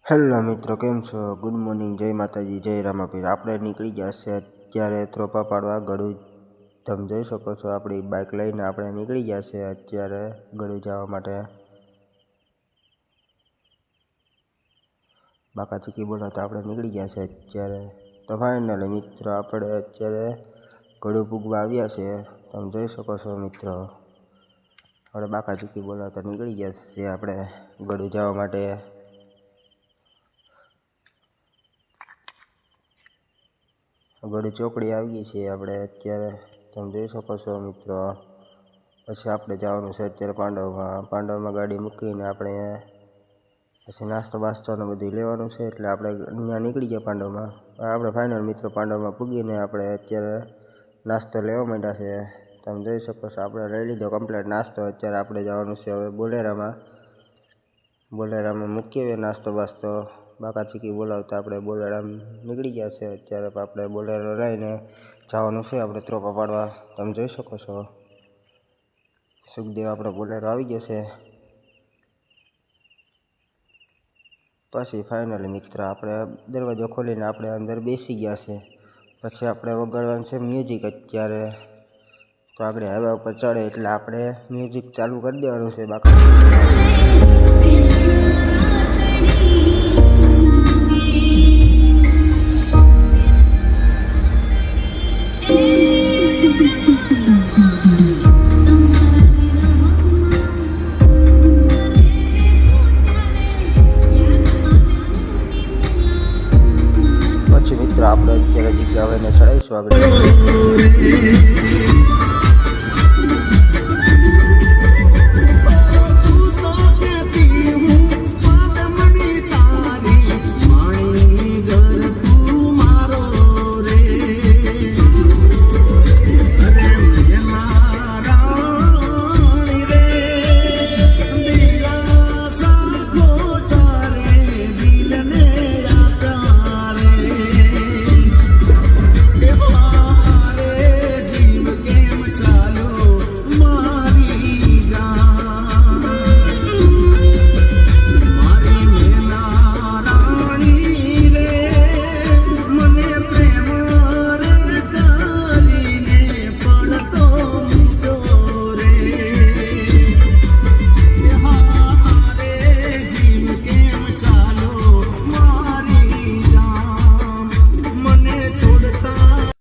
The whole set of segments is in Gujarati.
હેલો મિત્રો, કેમ છો? ગુડ મોર્નિંગ, જય માતાજી, જય રામાપીર. આપણે નીકળી ગયા છે અત્યારે ત્રોપા પાડવા ગળું. તમે જોઈ શકો છો, આપણી બાઇક લઈને આપણે નીકળી ગયા છે અત્યારે ગળું જવા માટે. બાકા ચીકી બોલાવતા આપણે નીકળી ગયા છે અત્યારે. તો ફાઇનલી મિત્રો, આપણે અત્યારે ગળું પૂગવા આવ્યા છે. તમે જોઈ શકો છો મિત્રો, આપણે બાકા ચીકી બોલાવતા નીકળી ગયા છે આપણે ગળું જવા માટે. ગળું ચોકડી આવી છે આપણે અત્યારે, તમે જોઈ શકો છો મિત્રો. પછી આપણે જવાનું છે અત્યારે પાંડવમાં ગાડી મૂકીને આપણે પછી નાસ્તો બાસ્તોને બધું લેવાનું છે. એટલે આપણે અહીંયા નીકળી ગયા પાંડવમાં. આપણે ફાઇનલ મિત્રો પાંડવમાં પૂગીને આપણે અત્યારે નાસ્તો લેવા માંડ્યા છે. તમે જોઈ શકો છો, આપણે લઈ લીધો કમ્પ્લીટ નાસ્તો. અત્યારે આપણે જવાનું છે હવે બોલેરામાં મૂકીએ નાસ્તો બાસ્તો. બાકા ચીકી બોલાવતા આપણે બોલેરામ નીકળી ગયા છે અત્યારે. આપણે બોલેરો લઈને જવાનું છે આપણે ત્રોપા પાડવા. તમે જોઈ શકો છો, સુખદેવ આપણો બોલેરો આવી ગયો છે. પછી ફાઇનલી મિત્ર, આપણે દરવાજો ખોલીને આપણે અંદર બેસી ગયા છે. પછી આપણે વગાડવાનું છે મ્યુઝિક અત્યારે. તો આગળ હાઈવે ઉપર ચડે એટલે આપણે મ્યુઝિક ચાલુ કરી દેવાનું છે બાકા. પછી મિત્રો, આપણે અત્યારે જગ્યા હવે ચડાવીશું આગળ.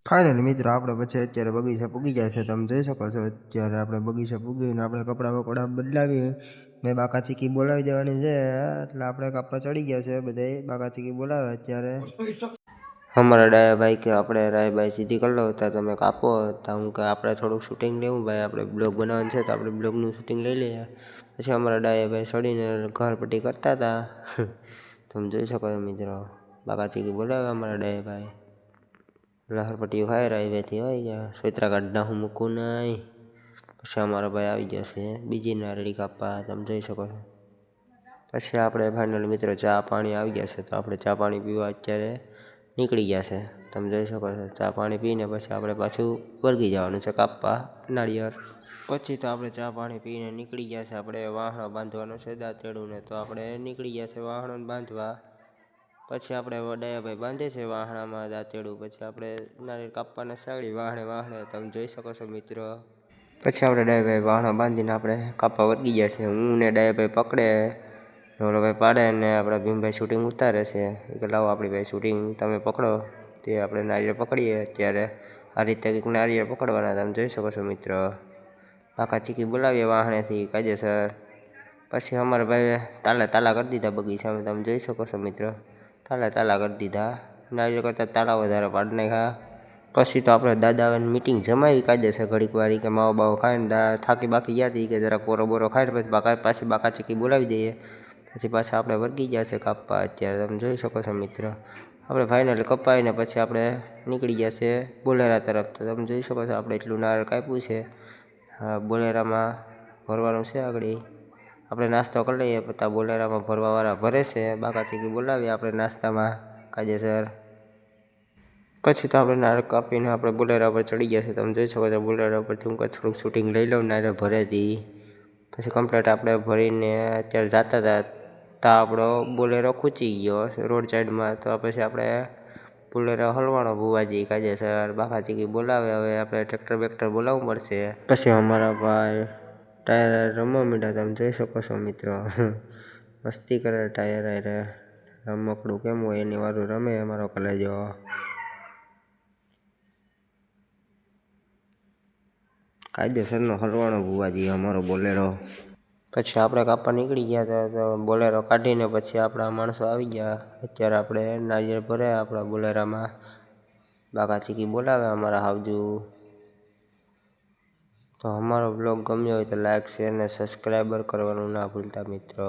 ફાઇનલી મિત્રો, આપણે પછી અત્યારે બગીચા પૂગી જાય છે. તમે જોઈ શકો છો, અત્યારે આપણે બગીચા પૂગીને આપણે કપડાં બપડા બદલાવી ને બાકા ચીકી બોલાવી દેવાની છે. એટલે આપણે કાપવા ચડી ગયા છે બધા. બાકા ચીકી બોલાવે અત્યારે. અમારા ડાયા ભાઈ કે આપણે રાયભાઈ સીધી કરી લો હતા, તમે કાપો હતા. હું કે આપણે થોડુંક શૂટિંગ લેવું ભાઈ, આપણે બ્લોગ બનાવવાનું છે તો આપણે બ્લોગનું શૂટિંગ લઈ લઈએ. પછી અમારા ડાયા ભાઈ ચડીને ઘર પટ્ટી કરતા હતા. તમે જોઈ શકો છો મિત્રો, બાકા ચીકી બોલાવે અમારા ડાયા ભાઈ. લહરપટ્ટીઓ ખાઈ રાયવેથી હોય ગયા સોયત્રા કાઢના હું મૂકું નહીં. પછી અમારો ભાઈ આવી જશે બીજી નારળી કાપવા. તમે જોઈ શકો છો. પછી આપણે ફાઇનલ મિત્રો ચા પાણી આવી ગયા છે, તો આપણે ચા પાણી પીવા અત્યારે નીકળી ગયા છે. તમે જોઈ શકો છો, ચા પાણી પીને પછી આપણે પાછું વર્ગી જવાનું છે કાપવા નાળિયેર. પછી તો આપણે ચા પાણી પીને નીકળી ગયા છે. આપણે વાહણો બાંધવાનું છે દાંતેડુંને, તો આપણે નીકળી ગયા છે વાહણો બાંધવા. પછી આપણે ડાયાભાઈ બાંધે છે વાહણામાં દાંતેડું. પછી આપણે નારિયેળ કાપવાના સાળી વાહણે. તમે જોઈ શકો છો મિત્રો. પછી આપણે ડાયાભાઈ વાહણા બાંધીને આપણે કાપવા વર્ગી ગયા છે. હું ને ડાયાભાઈ પકડે, ઓલો ભાઈ પાડે ને આપણા ભીમભાઈ શૂટિંગ ઉતારે છે. કે લાવો આપણી ભાઈ શૂટિંગ તમે પકડો. તે આપણે નારિયેળ પકડીએ અત્યારે. આ રીતે કંઈક નારિયેળ પકડવાના. તમે જોઈ શકો છો મિત્રો. બાકા ચીકી બોલાવીએ વાહણેથી કાયદેસર. પછી અમારા ભાઈએ તાલા કરી દીધા બગીચામાં. તમે જોઈ શકો છો મિત્રો, તાલા કરી દીધા. નારિયેળ કરતાં તાલા વધારે પાડી નાખ્યા. પછી તો આપણે દાદાની મીટિંગ જમાવી કાયદેસર ઘડીક વારી કે માવો બાવો ખાઈને થાકી બાકી ગયા હતી કે જરાક બોરો ખાઈને પછી પાછી બાકા ચીકી બોલાવી દઈએ. પછી પાછા આપણે વર્ગી ગયા છે કાપવા અત્યારે. તમે જોઈ શકો છો મિત્રો, આપણે ફાઇનલી કપાવીને પછી આપણે નીકળી ગયા છે બોલેરા તરફ. તો તમે જોઈ શકો છો, આપણે એટલું નારિયેળ કાપ્યું છે. બોલેરામાં ભરવાનું છે આગળ. આપણે નાસ્તો કરી લઈએ, પછી બોલેરામાં ભરવાવાળા ભરે છે. બાકા ચીકી બોલાવીએ આપણે નાસ્તામાં કાયદેસર. પછી તો આપણે નારિયેળ કાપીને આપણે બોલેરા પર ચડી ગયા છે. તમે જોઈ શકો છો, બોલેરા પરથી હું થોડુંક શૂટિંગ લઈ લઉં નારિયેળ ભરેથી. પછી કમ્પ્લીટ આપણે ભરીને અત્યારે જતા હતા તો આપણો બોલેરો ખૂંચી ગયો રોડ સાઈડમાં. તો પછી આપણે બોલેરો હલવાનો ભુવાજી કાયદેસર બાકાચીકી બોલાવે. હવે આપણે ટ્રેક્ટર બેક્ટર બોલાવવું પડશે. પછી અમારા ભાઈ ટાયર રમવા માંડ્યા, તમે જોઈ શકો છો મિત્રો. મસ્તી કરે ટાયર આરે, રમકડું કેમ હોય એની વારું રમે અમારો કલેજો. કાયદેસરનો હલવાનો ભુવાજી અમારો બોલેરો. પછી આપણે કાપવા નીકળી ગયા હતા, તો બોલેરો કાઢીને પછી આપણા માણસો આવી ગયા. અત્યારે આપણે નારિયેળ ભરે આપણા બોલેરામાં, બાકાચીકી બોલાવે અમારા હાવજુ. તો અમારો બ્લોગ ગમ્યો હોય તો લાઈક, શેર ને સબસ્ક્રાઈબર કરવાનું ના ભૂલતા મિત્રો.